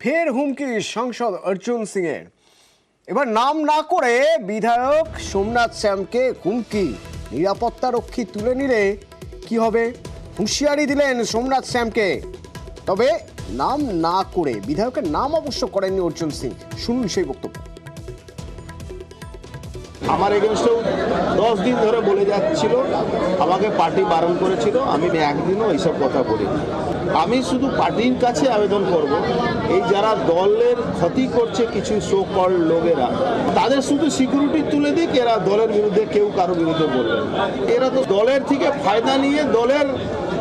ফের হুমকি সাংসদ অর্জুন সিং এর। এবার নাম না করে বিধায়ক সোমনাথ শ্যামকে হুমকি। নিরাপত্তা রক্ষী তুলে নিলে কি হবে, হুঁশিয়ারি দিলেন সোমনাথ শ্যামকে। তবে নাম না করে, বিধায়কের নাম অবশ্য করেননি অর্জুন সিং। শুনুন সেই বক্তব্য। আমার এগেনস্টেও 10 দিন ধরে বলে যাচ্ছিল, আমাকে পার্টি বারণ করেছিল, আমি একদিনও এইসব কথা বলিনি। আমি শুধু পার্টির কাছে আবেদন করব, এই যারা দলের ক্ষতি করছে কিছু সো কল লোকেরা, তাদের শুধু সিকিউরিটি তুলে দিক, এরা দলের বিরুদ্ধে কেউ কারো বিরুদ্ধে বলবে না। এরা তো দলের থেকে ফায়দা নিয়ে দলের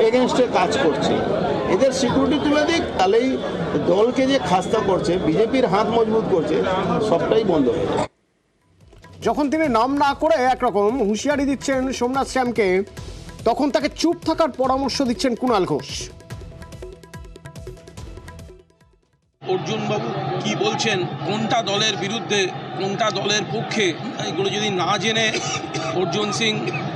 এগেনস্টে কাজ করছে। এদের সিকিউরিটি তুলে দিক, তাহলেই দলকে যে খাস্তা করছে, বিজেপির হাত মজবুত করছে, সবটাই বন্ধ হয়ে যাবে। যখন তিনি নাম না করে একরকম হুঁশিয়ারি দিচ্ছেন সোমনাথ শ্যামকে, তখন তাকে চুপ থাকার পরামর্শ দিচ্ছেন কুণাল ঘোষ। অর্জুন বাবু কি বলছেন, কোনটা দলের বিরুদ্ধে কোনটা দলের পক্ষে, এগুলো যদি না জেনে অর্জুন সিং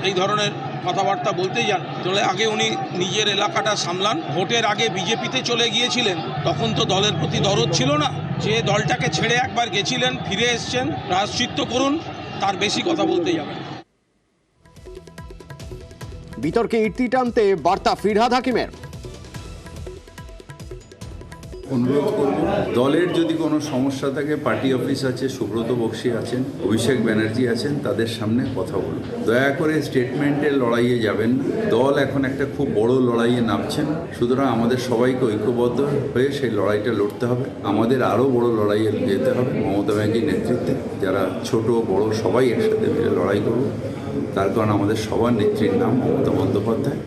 এই ধরনের কথাবার্তা বলতে যান, তাহলে আগে উনি নিজের এলাকাটা সামলান। ভোটের আগে বিজেপিতে চলে গিয়েছিলেন, তখন তো দলের প্রতি দরদ ছিল না। যে দলটাকে ছেড়ে একবার গেছিলেন, ফিরে এসছেন, প্রায়শ্চিত্ত করুন, তার বেশি কথা বলতে যাবেন। বিতর্কে ইতি টানতে বার্তা ফিরহাদ হাকিমের। অনুরোধ করব, দলের যদি কোনো সমস্যা থাকে, পার্টি অফিস আছে, সুব্রত বক্সী আছেন, অভিষেক ব্যানার্জি আছেন, তাদের সামনে কথা বলুন। দয়া করে স্টেটমেন্টের লড়াইয়ে যাবেন না। দল এখন একটা খুব বড় লড়াইয়ে নামছেন, সুতরাং আমাদের সবাইকে ঐক্যবদ্ধ হয়ে সেই লড়াইটা লড়তে হবে। আমাদের আরও বড় লড়াইয়ে যেতে হবে মমতা ব্যানার্জির নেতৃত্বে। যারা ছোট বড় সবাই একসাথে মিলে লড়াই করব, তার কারণ আমাদের সবার নেত্রীর নাম মমতা বন্দ্যোপাধ্যায়।